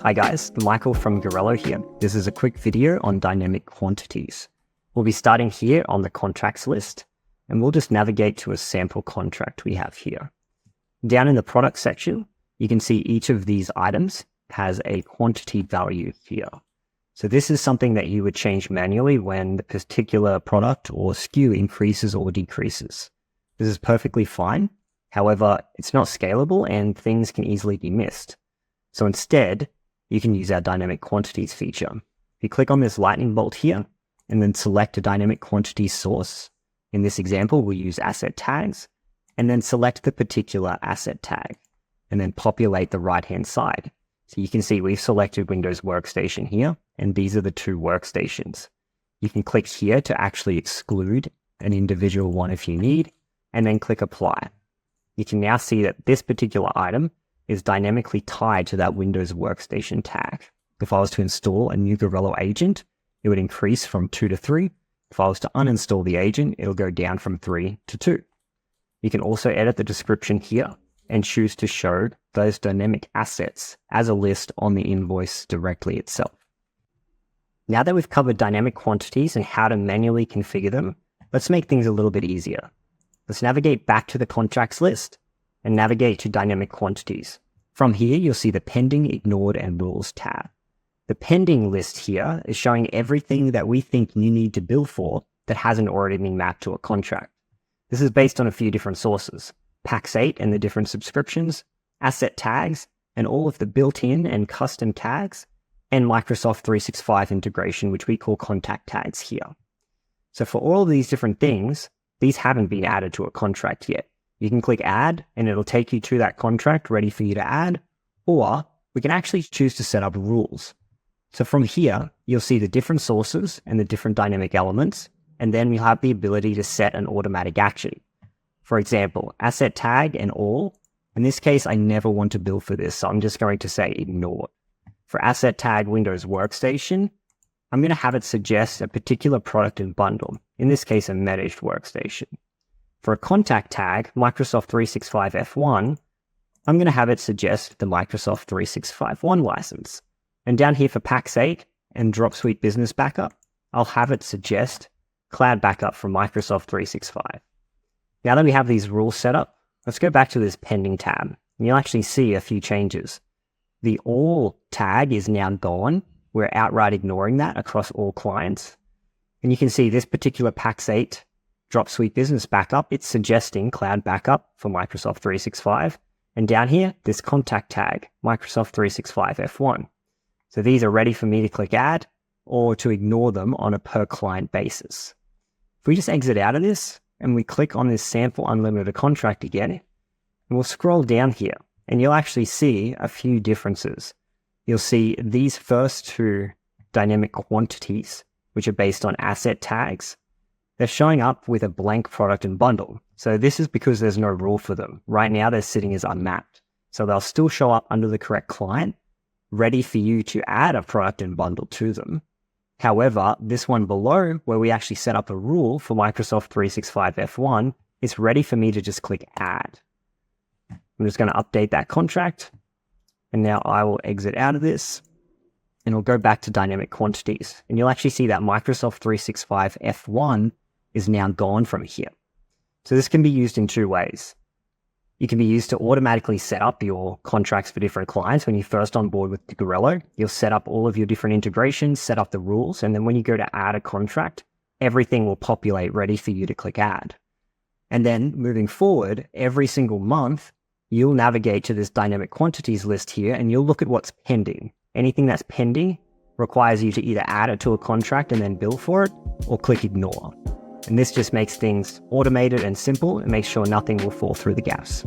Hi guys, Michael from Gorelo here. This is a quick video on dynamic quantities. We'll be starting here on the contracts list, and we'll just navigate to a sample contract we have here. Down in the product section, you can see each of these items has a quantity value here. So this is something that you would change manually when the particular product or SKU increases or decreases. This is perfectly fine. However, it's not scalable and things can easily be missed. So instead, you can use our dynamic quantities feature. If you click on this lightning bolt here and then select a dynamic quantity source, in this example, we'll use asset tags, and then select the particular asset tag and then populate the right-hand side. So you can see we've selected Windows Workstation here, and these are the two workstations. You can click here to actually exclude an individual one if you need, and then click apply. You can now see that this particular item is dynamically tied to that Windows Workstation tag. If I was to install a new Gorelo agent, it would increase from 2 to 3. If I was to uninstall the agent, it'll go down from 3 to 2. You can also edit the description here and choose to show those dynamic assets as a list on the invoice directly itself. Now that we've covered dynamic quantities and how to manually configure them, let's make things a little bit easier. Let's navigate back to the contracts list and navigate to dynamic quantities. From here, you'll see the pending, ignored, and rules tab. The pending list here is showing everything that we think you need to bill for that hasn't already been mapped to a contract. This is based on a few different sources: Pax8 and the different subscriptions, asset tags, and all of the built-in and custom tags, and Microsoft 365 integration, which we call contact tags here. So for all of these different things, these haven't been added to a contract yet. You can click add and it'll take you to that contract ready for you to add, or we can actually choose to set up rules. So from here, you'll see the different sources and the different dynamic elements, and then we'll have the ability to set an automatic action. For example, asset tag and all. In this case, I never want to bill for this, so I'm just going to say ignore. For asset tag Windows Workstation, I'm going to have it suggest a particular product and bundle, in this case a managed workstation. For a contact tag, Microsoft 365 F1, I'm going to have it suggest the Microsoft 365 One license. And down here for Pax8 and Dropsuite Business Backup, I'll have it suggest Cloud Backup from Microsoft 365. Now that we have these rules set up, let's go back to this pending tab, and you'll actually see a few changes. The all tag is now gone. We're outright ignoring that across all clients. And you can see this particular Pax8 Dropsuite Business Backup, it's suggesting Cloud Backup for Microsoft 365. And down here, this contact tag, Microsoft 365 F1. So these are ready for me to click add or to ignore them on a per client basis. If we just exit out of this and we click on this sample unlimited contract again, and we'll scroll down here and you'll actually see a few differences. You'll see these first two dynamic quantities, which are based on asset tags. They're showing up with a blank product and bundle. So this is because there's no rule for them. Right now they're sitting as unmapped. So they'll still show up under the correct client, ready for you to add a product and bundle to them. However, this one below, where we actually set up a rule for Microsoft 365 F1, is ready for me to just click add. I'm just going to update that contract. And now I will exit out of this and we'll go back to dynamic quantities. And you'll actually see that Microsoft 365 F1 is now gone from here. So this can be used in two ways. You can be used to automatically set up your contracts for different clients. When you first onboard with Gorelo, you'll set up all of your different integrations, set up the rules, and then when you go to add a contract, everything will populate ready for you to click add. And then moving forward, every single month, you'll navigate to this dynamic quantities list here and you'll look at what's pending. Anything that's pending requires you to either add it to a contract and then bill for it, or click ignore. And this just makes things automated and simple and makes sure nothing will fall through the gaps.